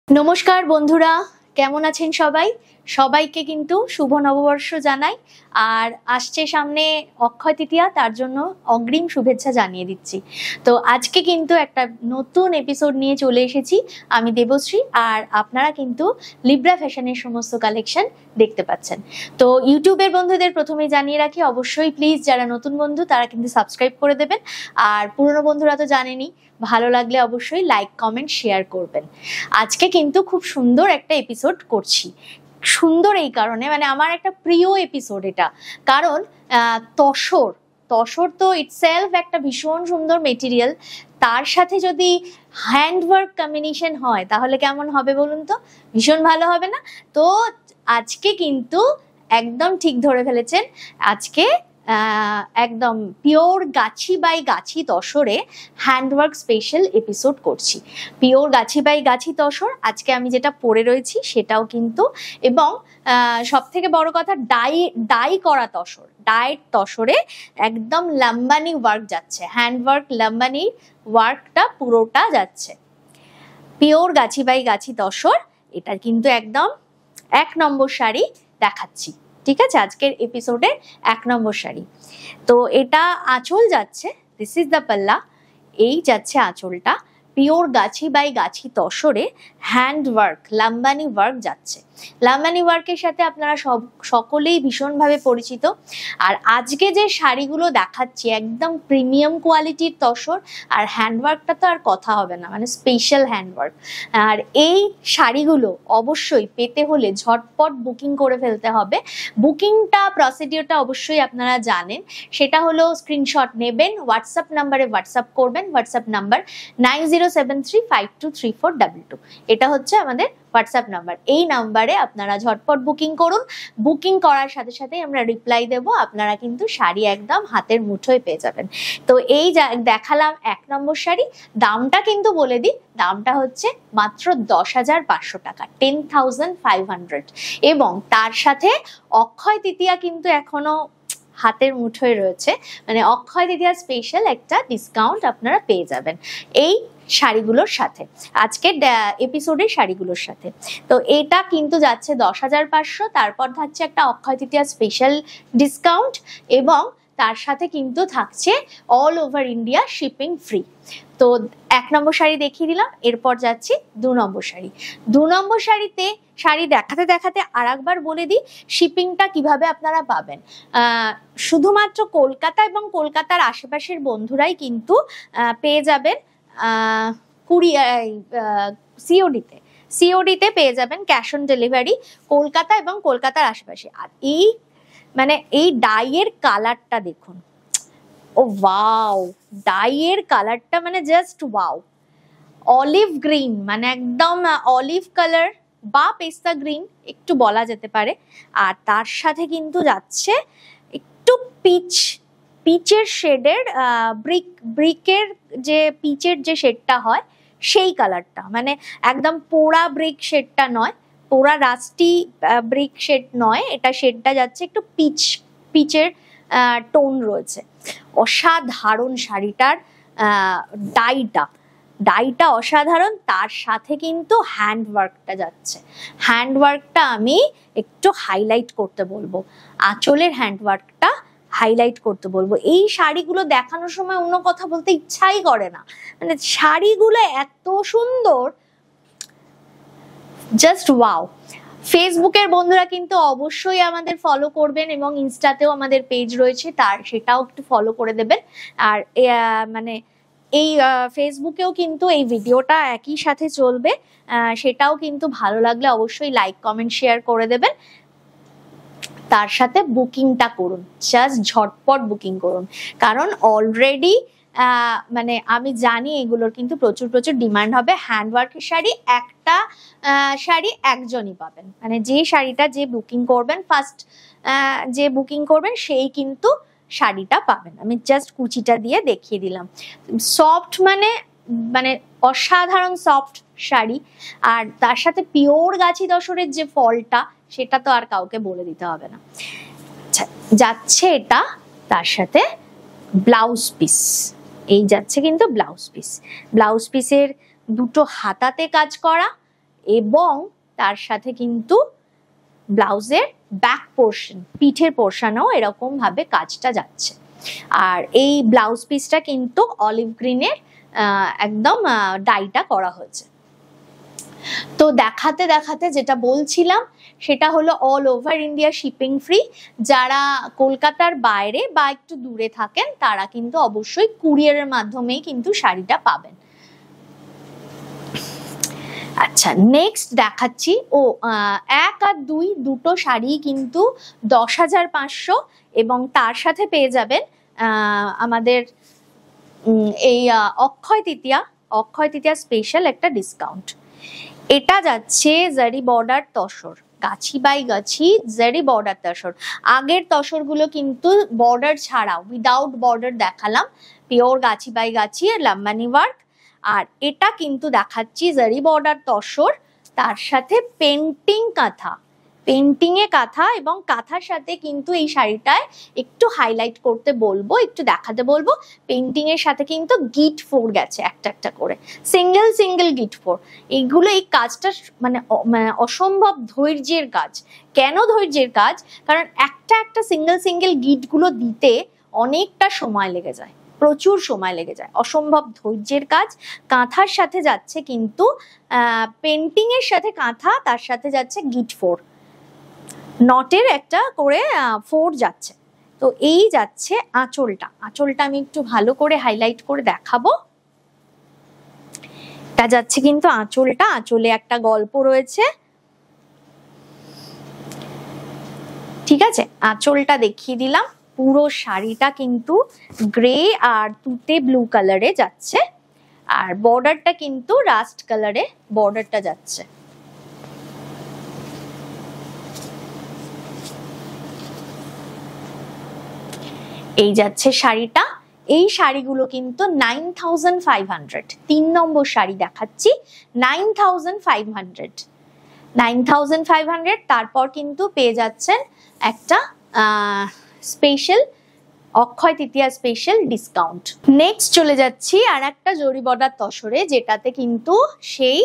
নমস্কার বন্ধুরা, কেমন আছেন সবাই? সবাইকে কিন্তু শুভ নববর্ষ জানাই। আর আসছে সামনে অক্ষয় তৃতীয়া, তার জন্য অগ্রিম শুভেচ্ছা জানিয়ে দিচ্ছি। তো আজকে কিন্তু একটা নতুন এপিসোড নিয়ে চলে এসেছি আমি দেবশ্রী, আর আপনারা কিন্তু লিব্রা ফ্যাশনের সমস্ত কালেকশন দেখতে পাচ্ছেন। তো ইউটিউবের বন্ধুদের প্রথমেই জানিয়ে রাখি, অবশ্যই প্লিজ যারা নতুন বন্ধু তারা কিন্তু সাবস্ক্রাইব করে দেবেন, আর পুরনো বন্ধুরা তো জানেনই, ভালো লাগলে অবশ্যই লাইক কমেন্ট শেয়ার করবেন। আজকে কিন্তু খুব সুন্দর একটা এপিসোড করছি। সুন্দর এই কারণে, মানে আমার একটা প্রিয় এপিসোড এটা, কারণ তসর তসর তো ইটসেলফ একটা ভীষণ সুন্দর মেটেরিয়াল, তার সাথে যদি হ্যান্ডওয়ার্ক কম্বিনেশন হয় তাহলে কেমন হবে বলুন তো? ভীষণ ভালো হবে না? তো আজকে কিন্তু একদম ঠিক ধরে ফেলেছেন, আজকে একদম pure Gachhi by Gachhi তসরে handwork special episode করছি। পিওর গাছি বাই গাছি তসর আজকে আমি যেটা পরে রয়েছি সেটাও কিন্তু, এবং সব থেকে বড় কথা ডাই করা তসর, ডায়েট তসরে একদম লাম্বানি ওয়ার্ক যাচ্ছে, হ্যান্ডওয়ার্ক লাম্বানি ওয়ার্কটা পুরোটা যাচ্ছে। পিওর গাছি বাই গাছি তসর, এটা কিন্তু একদম 1 নম্বর শাড়ি দেখাচ্ছি, ঠিক আছে? আজকের এপিসোডে 1 নম্বর শাড়ি। তো এটা আঁচল যাচ্ছে, দিস ইজ দ্য পাল্লা, এই যাচ্ছে আঁচলটা, pure Gachhi by Gachhi তসরে handwork Lambani work যাচ্ছে। লাম্বানি ওয়ার্কের সাথে আপনারা সকলেই ভীষণভাবে পরিচিত। আর আজকে যে শাড়িগুলো দেখাচ্ছি একদম প্রিমিয়াম কোয়ালিটির তসর, আর হ্যান্ডওয়ার্কটা তো আর কথা হবে না, মানে স্পেশাল হ্যান্ডওয়ার্ক। আর এই শাড়িগুলো অবশ্যই পেতে হলে ঝটপট বুকিং করে ফেলতে হবে। বুকিংটা প্রসিডিওরটা অবশ্যই আপনারা জানেন, সেটা হলো স্ক্রিনশট নেবেন, হোয়াটসঅ্যাপ নাম্বারে হোয়াটসঅ্যাপ করবেন, হোয়াটসঅ্যাপ নাম্বার 9073523422। এটা হচ্ছে আমাদের হোয়াটসঅ্যাপ নাম্বার। এই নাম্বারে আপনারা ঝটপট বুকিং করুন। বুকিং করার সাথে সাথে আমরা রিপ্লাই দেব, আপনারা কিন্তু শাড়ি একদম হাতের মুঠোয় পেয়ে যাবেন। তো এই দেখালাম 1 নম্বর শাড়ি। দামটা কিন্তু বলে দিই, দামটা হচ্ছে মাত্র 10,500 টাকা, 10,500। এবং তার সাথে অক্ষয় তৃতীয়া কিন্তু এখনো হাতের মুঠোয় রয়েছে, মানে অক্ষয় তৃতীয়া স্পেশাল একটা ডিসকাউন্ট আপনারা পেয়ে যাবেন এই শাড়িগুলোর সাথে, আজকের এপিসোডের শাড়িগুলোর সাথে। তো এটা কিন্তু যাচ্ছে 10,500, তারপর থাকছে একটা অক্ষয় তৃতীয়া স্পেশাল ডিসকাউন্ট, এবং তার সাথে কিন্তু থাকছে all over India shipping free. তো 1 নম্বর শাড়ি দেখিয়ে দিলাম, এরপর যাচ্ছি 2 নম্বর শাড়ি। 2 নম্বর শাড়িতে শাড়ি দেখাতে দেখাতে আর একবার বলে দিই শিপিংটা কিভাবে আপনারা পাবেন। শুধুমাত্র কলকাতা এবং কলকাতার আশেপাশের বন্ধুরাই কিন্তু পেয়ে যাবেন সিওডিতে পেয়ে যাবেন, ক্যাশ অন ডেলিভারি, কলকাতা এবং কলকাতার আশেপাশে। আর এই মানে এই ডাইয়ের কালারটা দেখুন, ও ওয়াও, ডাইয়ের কালারটা মানে জাস্ট ওয়াও। অলিভ গ্রিন, মানে একদম অলিভ কালার বা পেস্তা গ্রিন একটু বলা যেতে পারে। আর তার সাথে কিন্তু যাচ্ছে একটু পিচের শেডের, ব্রিকের যে পিচের যে শেডটা হয় সেই কালারটা, মানে একদম পোড়া ব্রিক শেডটা নয়, পোড়া রাস্টি ব্রিক শেড নয়, এটা শেডটা যাচ্ছে একটু পিচের টোন রয়েছে। অসাধারণ শাড়িটার ডাইটা অসাধারণ, তার সাথে কিন্তু হ্যান্ডওয়ার্কটা যাচ্ছে। হ্যান্ডওয়ার্কটা আমি একটু হাইলাইট করতে বলবো, আঁচলের হ্যান্ডওয়ার্কটা হাইলাইট করতে বলবো। এই শাড়িগুলো দেখানোর সময় অন্য কথা বলতে ইচ্ছাই করে না, মানে শাড়িগুলো এত সুন্দর, জাস্ট ওয়াও। ফেসবুকের বন্ধুরা কিন্তু অবশ্যই আমাদের ফলো করবেন, এবং ইনস্টাতেও আমাদের পেজ রয়েছে, সেটাও একটু ফলো করে দেবেন। আর মানে এই ফেসবুকেও কিন্তু এই ভিডিওটা একই সাথে চলবে, সেটাও কিন্তু ভালো লাগলে অবশ্যই লাইক কমেন্ট শেয়ার করে দেবেন। তার সাথে বুকিংটা করুন, জাস্ট ঝটপট বুকিং করুন, কারণ অলরেডি মানে আমি জানি এগুলোর কিন্তু প্রচুর ডিমান্ড হবে। হ্যান্ডওয়ার্কের শাড়ি একটা শাড়ি একজনই পাবেন, মানে যে শাড়িটা যে বুকিং করবেন ফার্স্ট, যে বুকিং করবেন সেই কিন্তু শাড়িটা পাবেন। আমি জাস্ট কুচিটা দিয়ে দেখিয়ে দিলাম, সফট মানে অসাধারণ সফট শাড়ি। আর তার সাথে পিওর গাছি তসরের যে ফলটা, সেটা তো আর কাউকে বলে দিতে হবে না। আচ্ছা, যাচ্ছে এটা তার সাথে ব্লাউজ পিস, এই যাচ্ছে কিন্তু ব্লাউজ পিসের দুটো হাতাতে কাজ করা, এবং তার সাথে কিন্তু ব্লাউজের ব্যাক পোর্শন, পিঠের পোর্শনেও এরকম ভাবে কাজটা যাচ্ছে। আর এই ব্লাউজ পিসটা কিন্তু অলিভ গ্রিনের একদম ডাইটা করা হয়েছে। তো দেখাতে দেখাতে যেটা বলছিলাম সেটা হলো all over India shipping free. যারা কলকাতার বাইরে বা একটু দূরে থাকেন তারা কিন্তু অবশ্যই কুরিয়ারের মাধ্যমেই কিন্তু শাড়িটা পাবেন। আচ্ছা, নেক্সট দেখাচ্ছি 1 আর 2 দুটো শাড়ি কিন্তু 10,500 এবং তার সাথে পেয়ে যাবেন আমাদের এই অক্ষয় তৃতীয়া স্পেশাল একটা ডিসকাউন্ট। এটা যাচ্ছে জারি বর্ডার তসর, গাছি বাই গাছি জারি বর্ডার তসর। আগের তসরগুলো কিন্তু বর্ডার ছাড়া উইদাউট বর্ডার দেখালাম, pure Gachhi by Gachhi Lambani work. আর এটা কিন্তু দেখাচ্ছি জারি বর্ডার তসর, তার সাথে পেন্টিং কাঁথা, পেন্টিং এ কাঁথা, এবং কাঁথার সাথে কিন্তু এই শাড়িটায় একটু হাইলাইট করতে বলবো, একটু দেখাতে বলবো, পেন্টিং এর সাথে কিন্তু গিট 4 গেছে একটা একটা করে, সিঙ্গেল গিট 4। এইগুলো, এই কাজটা মানে অসম্ভব ধৈর্যের কাজ। কেন ধৈর্যের কাজ? কারণ একটা সিঙ্গেল গিট গুলো দিতে অনেকটা সময় লেগে যায়, প্রচুর সময় লেগে যায়, অসম্ভব ধৈর্যের কাজ। কাঁথার সাথে যাচ্ছে কিন্তু পেন্টিং এর সাথে কাঁথা, তার সাথে যাচ্ছে গিট 4, নটের একটা করে 4 যাচ্ছে। তো এই যাচ্ছে আঁচলটা, আঁচলটা আমি একটু ভালো করে হাইলাইট করে দেখাবো। এটা যাচ্ছে কিন্তু আঁচলটা, আঁচলে একটা গল্প রয়েছে, ঠিক আছে। আঁচলটা দেখিয়ে দিলাম। পুরো শাড়িটা কিন্তু গ্রে আর তুতে ব্লু কালারে যাচ্ছে, আর বর্ডারটা কিন্তু রাস্ট কালারে বর্ডারটা যাচ্ছে। এই যাচ্ছে শাড়িটা। এই শাড়িগুলো কিন্তু 9,500, 3 নম্বর শাড়ি দেখাচ্ছি 9,500। তারপর কিন্তু পেয়ে যাচ্ছেন একটা special Akshaya Tritiya special discount. Next চলে যাচ্ছি আর একটা জরি বর্ডার তসরে, যেটাতে কিন্তু সেই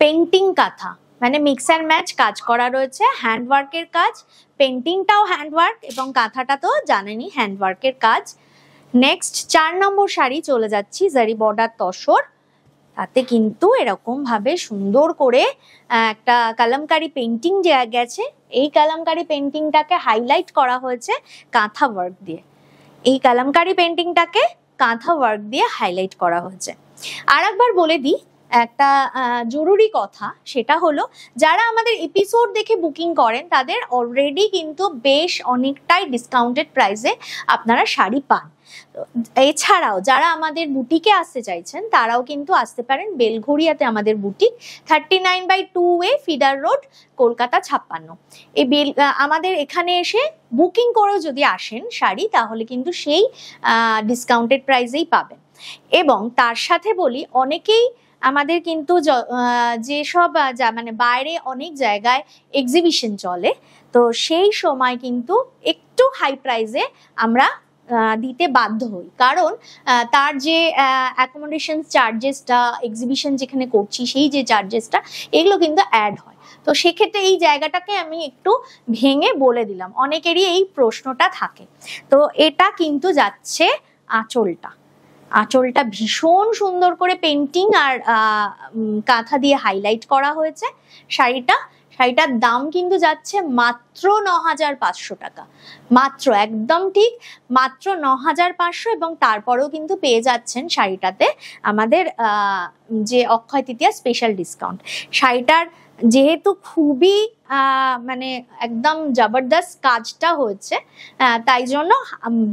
পেন্টিং কাঁথা মানে মিক্স অ্যান্ড ম্যাচ কাজ করা রয়েছে, হ্যান্ডওয়ার্কের কাজ, পেন্টিংটাও হ্যান্ডওয়ার্ক এবং কাঁথাটা তো জানেনই হ্যান্ডওয়ার্কের কাজ। নেক্সট 4 নম্বর শাড়ি চলে যাচ্ছি জারি বর্ডার তসর, তাতে কিন্তু এরকম ভাবে সুন্দর করে একটা কালামকারি পেন্টিং গেছে। এই কালামকারি পেন্টিংটাকে হাইলাইট করা হয়েছে কাঁথা ওয়ার্ক দিয়ে, এই কালামকারি পেন্টিংটাকে কাঁথা ওয়ার্ক দিয়ে হাইলাইট করা হয়েছে। আর একবার বলে দিই একটা জরুরি কথা, সেটা হলো যারা আমাদের এপিসোড দেখে বুকিং করেন তাদের অলরেডি কিন্তু বেশ অনেকটাই ডিসকাউন্টেড প্রাইসে আপনারা শাড়ি পান। এছাড়াও যারা আমাদের বুটিকে আসতে চাইছেন তারাও কিন্তু আসতে পারেন বেলঘড়িয়াতে, আমাদের বুটিক 39/2 ফিডার রোড, কলকাতা 56। এই আমাদের এখানে এসে বুকিং করেও যদি আসেন শাড়ি, তাহলে কিন্তু সেই ডিসকাউন্টেড প্রাইসেই পাবেন। এবং তার সাথে বলি, অনেকেই আমাদের কিন্তু যেসব মানে বাইরে অনেক জায়গায় এক্সিবিশন চলে, তো সেই সময় কিন্তু একটু হাই প্রাইসে আমরা দিতে বাধ্য হই, কারণ তার যে অ্যাকোমোডেশন চার্জেসটা, এক্সিবিশন যেখানে করছি সেই যে চার্জেসটা, এগুলো কিন্তু অ্যাড হয়। তো সেক্ষেত্রে এই জায়গাটাকে আমি একটু ভেঙে বলে দিলাম, অনেকেরই এই প্রশ্নটা থাকে। তো এটা কিন্তু যাচ্ছে আঁচলটা, আঁচলটা ভীষণ সুন্দর করে পেন্টিং আর কাঁথা দিয়ে হাইলাইট করা হয়েছে। শাড়িটার দাম কিন্তু যাচ্ছে মাত্র 9,500 টাকা, মাত্র, একদম ঠিক মাত্র 9,500। এবং তারপরেও কিন্তু পেয়ে যাচ্ছেন শাড়িটাতে আমাদের যে অক্ষয় তৃতীয়া স্পেশাল ডিসকাউন্ট। শাড়িটার যেহেতু খুবই মানে একদম জবরদস্ত কাজটা হয়েছে, তাই জন্য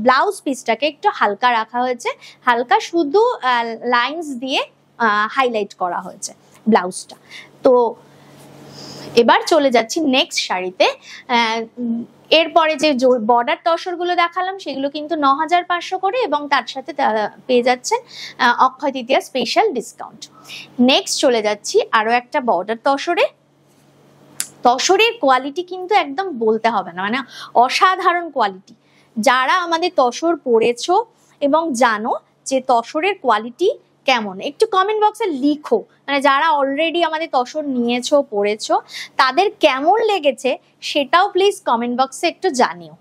ব্লাউজ পিসটাকে একটু হালকা রাখা হয়েছে, হালকা শুধু লাইন্স দিয়ে হাইলাইট করা হয়েছে ব্লাউজটা। তো এবার চলে যাচ্ছি নেক্সট শাড়িতে। এরপরে যে বর্ডার তসরগুলো দেখালাম সেগুলো কিন্তু 9,500 করে, এবং তার সাথে পেয়ে যাচ্ছেন Akshaya Tritiya special discount. Next চলে যাচ্ছি আরো একটা বর্ডার তসরে। তসরের কোয়ালিটি কিন্তু একদম বলতে হবে না, মানে অসাধারণ কোয়ালিটি। যারা আমাদের তসর পরেছো এবং জানো যে তসরের কোয়ালিটি কেমন একটু কমেন্ট বক্সে লিখো, মানে যারা অলরেডি আমাদের তসর নিয়েছো পড়েছো তাদের কেমন লেগেছে সেটাও প্লিজ কমেন্ট বক্সে একটু জানিও।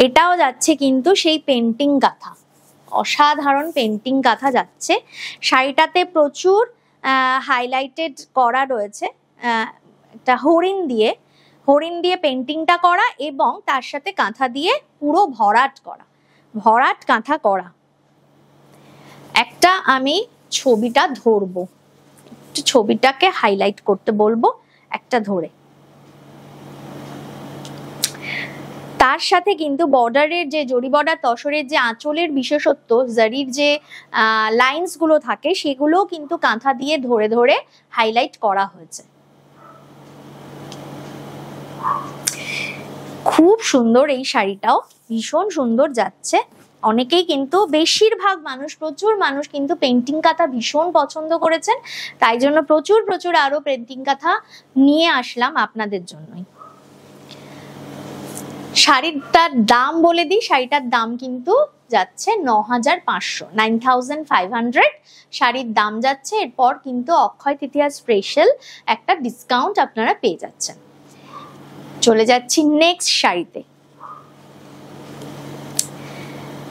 এটাও যাচ্ছে কিন্তু সেই পেন্টিং কাঁথা, অসাধারণ পেন্টিং কাঁথা যাচ্ছে। শাড়িটাতে প্রচুর হাইলাইটেড করা রয়েছে, একটা হরিণ দিয়ে পেন্টিংটা করা এবং তার সাথে কাঁথা দিয়ে পুরো ভরাট কাঁথা করা। একটা আমি ছবিটা ধরবো, একটু ছবিটাকে হাইলাইট করতে বলবো একটা ধরে। তার সাথে কিন্তু বর্ডারের যে জরি বর্ডার তসরের যে আঁচলের বিশেষত্ব, জারির যে লাইন্স গুলো থাকে সেগুলো কিন্তু কাঁথা দিয়ে ধরে ধরে হাইলাইট করা হয়েছে। খুব সুন্দর এই শাড়িটাও, ভীষণ সুন্দর যাচ্ছে। অনেকেই কিন্তু বেশিরভাগ মানুষ, প্রচুর মানুষ কিন্তু পেন্টিং কাঁথা ভীষণ পছন্দ করেছেন, তাই জন্য প্রচুর আরো পেন্টিং কাঁথা নিয়ে আসলাম আপনাদের জন্যই। শাড়িটার দাম বলে দিই, শাড়িটার দাম কিন্তু যাচ্ছে 9500, 9500 শাড়ির দাম যাচ্ছে। এরপর কিন্তু অক্ষয় তৃতীয়া স্পেশাল একটা ডিসকাউন্ট আপনারা পেয়ে যাচ্ছেন। চলে যাচ্ছি নেক্সট শাড়িতে,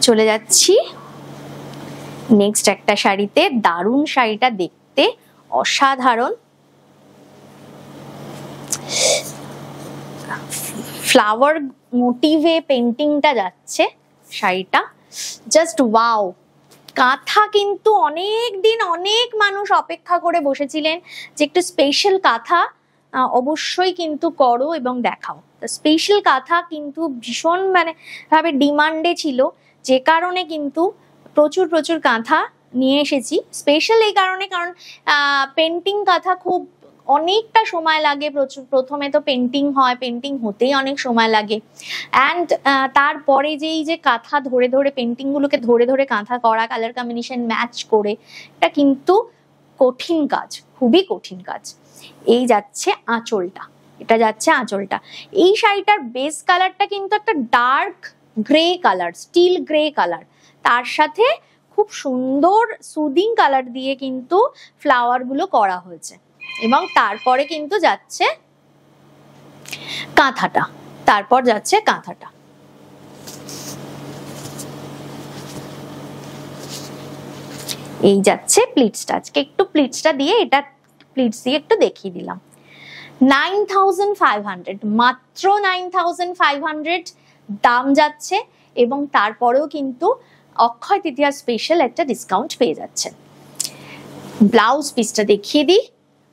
চলে যাচ্ছি নেক্সট একটা শাড়িতে। দারুণ শাড়িটা দেখতে, অসাধারণ ফ্লাওয়ার মোটিভে পেন্টিংটা যাচ্ছে শাড়িটা, জাস্ট ওয়াও। কাঁথা কিন্তু অনেক দিন অনেক মানুষ অপেক্ষা করে বসেছিলেন যে একটু স্পেশাল কাঁথা অবশ্যই কিন্তু করো এবং দেখাও। স্পেশাল কাঁথা কিন্তু ভীষণ ভাবে ডিমান্ডে ছিল, যে কারণে কিন্তু প্রচুর কাঁথা নিয়ে এসেছি। স্পেশাল এই কারণে, কারণ পেন্টিং কাঁথা খুব অনেকটা সময় লাগে। প্রথমে তো পেন্টিং হয়, পেন্টিং হতেই অনেক সময় লাগে, অ্যান্ড তারপরে যে কাঁথা ধরে ধরে পেন্টিং গুলোকে ধরে ধরে কাঁথা করা, কালার কম্বিনেশন ম্যাচ করে, এটা কিন্তু কঠিন কাজ, খুবই কঠিন কাজ। এই যাচ্ছে আঁচলটা, এটা যাচ্ছে আঁচলটা। এই শাড়িটার বেস কালারটা কিন্তু একটা dark grey colour, still grey colour, তার সাথে খুব সুন্দর সুদিং কালার দিয়ে কিন্তু ফ্লাওয়ার গুলো করা হয়েছে। এবং তারপরে কিন্তু যাচ্ছে কাঁথাটা, তারপর যাচ্ছে কাঁথাটা। এই যাচ্ছে প্লিটসটা, আজকে একটু প্লিটসটা দিয়ে, এটা প্লিটস দিয়ে একটু দেখিয়ে দিলাম। 9500, মাত্র 9500 দাম যাচ্ছে, এবং তারপরেও কিন্তু অক্ষয় তৃতীয়া স্পেশাল একটা ডিসকাউন্ট পেয়ে যাচ্ছেন। ব্লাউজ পিসটা দেখিয়ে দিই।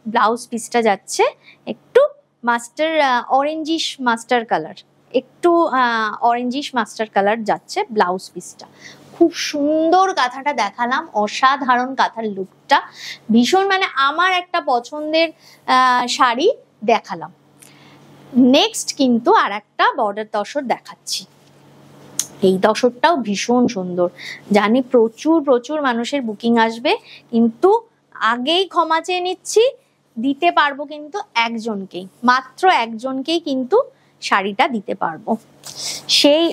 ব্লাউজ পিসটা যাচ্ছে একটু মাস্টার অরেঞ্জিশ মাস্টার কালার, একটু অরেঞ্জিশ মাস্টার কালার যাচ্ছে ব্লাউজ পিসটা। খুব সুন্দর কাঁথাটা দেখালাম, অসাধারণ কাঁথার লুকটা, ভীষণ আমার একটা পছন্দের শাড়ি দেখালাম। নেক্সট কিন্তু আর একটা বর্ডার তসর দেখাচ্ছি। এই তসরটাও ভীষণ সুন্দর, জানি প্রচুর মানুষের বুকিং আসবে, কিন্তু আগেই ক্ষমা চেয়ে নিচ্ছি, দিতে পারবো কিন্তু একজনকেই, মাত্র একজনকেই কিন্তু শাড়িটা দিতে পারবো। সেই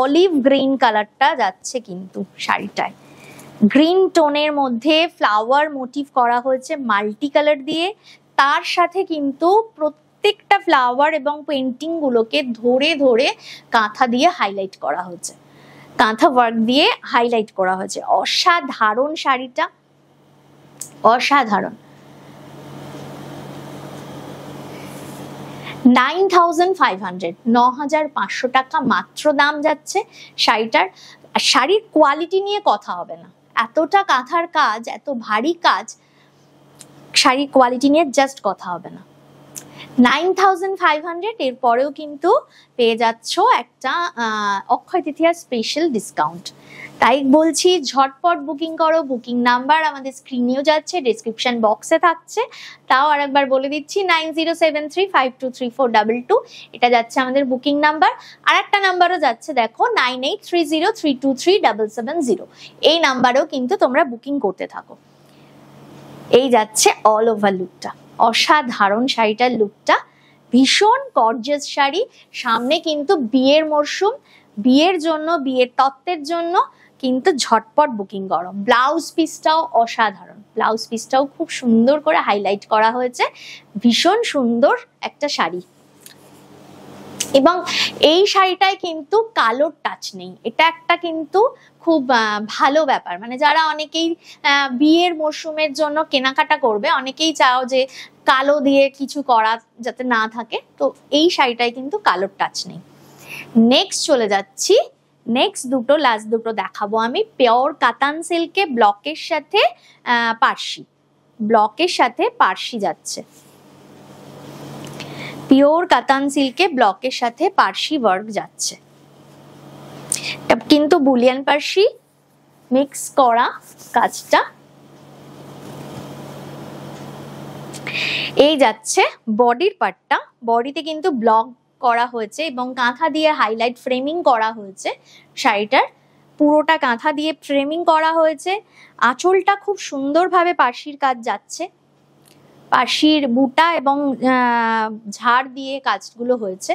অলিভ গ্রিন কালারটা যাচ্ছে কিন্তু শাড়িটায়, গ্রিন টোনের মধ্যে ফ্লাওয়ার মোটিভ করা হয়েছে মাল্টি কালার দিয়ে, তার সাথে কিন্তু প্রত্যেকটা ফ্লাওয়ার এবং পেন্টিং গুলোকে ধরে ধরে কাঁথা দিয়ে হাইলাইট করা হয়েছে, কাঁথা ওয়ার্ক দিয়ে হাইলাইট করা হয়েছে। অসাধারণ শাড়িটা, অসাধারণ। 9500, 9500 টাকা মাত্র দাম যাচ্ছে শাড়িটার। শাড়ির কোয়ালিটি নিয়ে কথা হবে না, এতটা কাঁথার কাজ, এত ভারী কাজ, শাড়ির কোয়ালিটি নিয়ে জাস্ট কথা হবে না। 9500 এর পরেও কিন্তু পেয়ে যাচ্ছ একটা অক্ষয় তৃতীয়া স্পেশাল ডিসকাউন্ট। তাই বলছি ঝটপট বুকিং করো। বুকিং নাম্বার আমাদের স্ক্রিনেও যাচ্ছে, ডেসক্রিপশন বক্সে থাকছে, তাও আরেকবার বলে দিচ্ছি 9073523422, এটা যাচ্ছে আমাদের বুকিং নাম্বার। আর একটা নাম্বারও যাচ্ছে দেখো 9830323770, এই নাম্বারেও কিন্তু তোমরা বুকিং করতে থাকো। এই যাচ্ছে অল ওভার লুকটা, অসাধারণ শাড়িটার লুকটা, ভীষণ গর্জিয়াস শাড়ি। সামনে কিন্তু বিয়ের মরশুম, বিয়ের জন্য, বিয়ের তত্ত্বের জন্য কিন্তু ঝটপট বুকিং করো। ব্লাউজ পিসটাও অসাধারণ, ব্লাউজ পিসটাও খুব সুন্দর করে হাইলাইট করা হয়েছে, ভীষণ সুন্দর একটা শাড়ি। এবং এই শাড়িটায় কিন্তু কালোর টাচ নেই, এটা একটা কিন্তু খুব ভালো ব্যাপার। মানে যারা অনেকেই বিয়ের মরশুমের জন্য কেনাকাটা করবে, অনেকেই চাও যে কালো দিয়ে কিছু করা যাতে না থাকে, তো এই শাড়িটায় কিন্তু কালোর টাচ নেই। নেক্সট চলে যাচ্ছি, নেক্সট দুটো, লাস্ট দুটো দেখাবো আমি। পিওর কাতান সিল্কে ব্লকের সাথে পার্সি, ব্লকের সাথে পার্সি যাচ্ছে। পিওর কাতান সিল্কে ব্লকের সাথে পার্সি ওয়ার্ক যাচ্ছে, কিন্তু বুলিয়ান পার্সি মিক্স করা কাজটা। এই যাচ্ছে বডির পার্টটা, বডিতে কিন্তু ব্লক করা হয়েছে এবং কাঁথা দিয়ে হাইলাইট ফ্রেমিং করা হয়েছে শাড়িটার, পুরোটা কাঁথা দিয়ে ফ্রেমিং করা হয়েছে। আঁচলটা খুব সুন্দরভাবে পার্সির কাজ যাচ্ছে, পার্সির বুটা এবং ঝাড় দিয়ে কাজগুলো হয়েছে,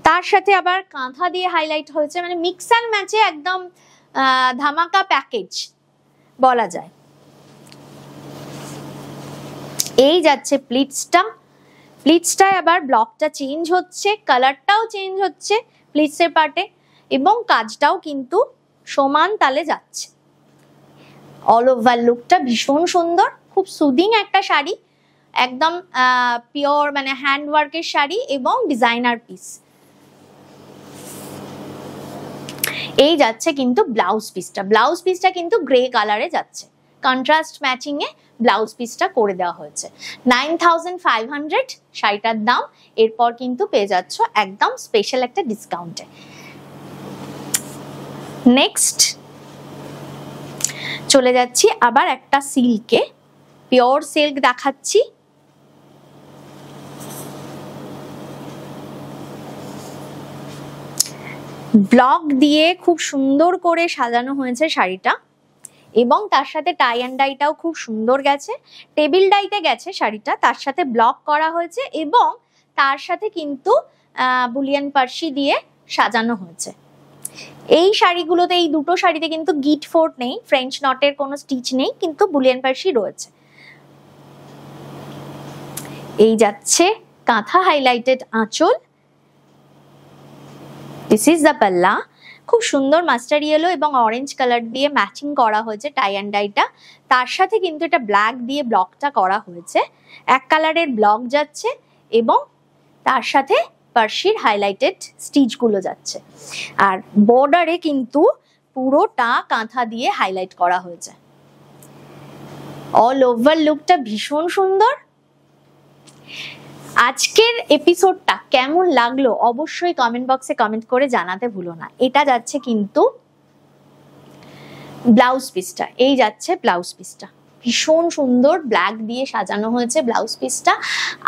তার সাথে আবার কাঁথা দিয়ে হাইলাইট হয়েছে। মানে মিক্স অ্যান্ড ম্যাচে একদম ধামাকা প্যাকেজ বলা যায়। এই যাচ্ছে প্লিটসটা, প্লিটসটায় আবার ব্লকটা চেঞ্জ হচ্ছে, কালারটাও চেঞ্জ হচ্ছে প্লিটসের পার্টে, এবং কাজটাও কিন্তু সমান তালে যাচ্ছে। অল ওভার লুকটা ভীষণ সুন্দর, খুব সুদিং একটা শাড়ি, একদম পিওর মানে হ্যান্ড ওয়ার্কের শাড়ি এবং ডিজাইনার পিস। এই যাচ্ছে কিন্তু ব্লাউজ পিসটা, ব্লাউজ পিসটা কিন্তু গ্রে কালারে যাচ্ছে, কন্ট্রাস্ট ম্যাচিং এ ব্লাউজ পিসটা করে দেওয়া হয়েছে। 9500 শাড়িটার দাম, এরপর কিন্তু পেয়ে যাচ্ছ একদম স্পেশাল একটা ডিসকাউন্টে। নেক্সট চলে যাচ্ছি আবার একটা সিল্কে, পিওর সিল্ক দেখাচ্ছি। ব্লক দিয়ে খুব সুন্দর করে সাজানো হয়েছে শাড়িটা, এবং তার সাথে টাই অ্যান্ড ডাইটাও খুব সুন্দর গেছে, টেবিল ডাইতে গেছে শাড়িটা, তার সাথে ব্লক করা হয়েছে এবং তার সাথে কিন্তু বুলিয়ান পার্সি দিয়ে সাজানো হয়েছে। এই শাড়িগুলোতে, এই দুটো শাড়িতে কিন্তু গিট ফোর্ট নেই, ফ্রেঞ্চ নটের কোনো স্টিচ নেই, কিন্তু বুলিয়ান পার্সি রয়েছে। এই যাচ্ছে কাঁথা হাইলাইটেড আঁচল, দিস ইজ দ্য পাল্লা, খুব সুন্দর মাস্টার ইয়েলো এবং অরেঞ্জ কালার দিয়ে ম্যাচিং করা হয়েছে টাই অ্যান্ড ডাইটা, তার সাথে কিন্তু এটা ব্ল্যাক দিয়ে ব্লকটা করা হয়েছে, এক কালারের ব্লক যাচ্ছে এবং তার সাথে পার্সির হাইলাইটেড স্টিচগুলো যাচ্ছে। আর বর্ডারে কিন্তু পুরোটা কাঁথা দিয়ে হাইলাইট করা হয়েছে। অল ওভার লুকটা ভীষণ সুন্দর। আজকের এপিসোডটা কেমন লাগলো অবশ্যই কমেন্ট বক্সে কমেন্ট করে জানাতে ভুলো না। এটা যাচ্ছে কিন্তু ব্লাউজ পিসটা, এই যাচ্ছে ব্লাউজ পিসটা, ভীষণ সুন্দর ব্ল্যাক দিয়ে সাজানো হয়েছে ব্লাউজ পিসটা।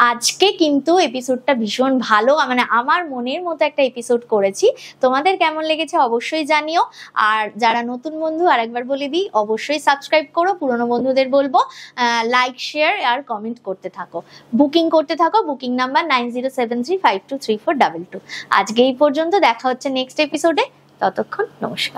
আজকে কিন্তু এপিসোডটা ভীষণ ভালো, মানে আমার মনের মতো একটা এপিসোড করেছি। তোমাদের কেমন লেগেছে অবশ্যই জানিও। আর যারা নতুন বন্ধু আরেকবার বলে দিই, অবশ্যই সাবস্ক্রাইব করো। পুরনো বন্ধুদের বলবো লাইক শেয়ার আর কমেন্ট করতে থাকো, বুকিং করতে থাকো। Booking number 9073523422। আজকে এই পর্যন্ত, দেখা হচ্ছে নেক্সট এপিসোডে, ততক্ষণ নমস্কার।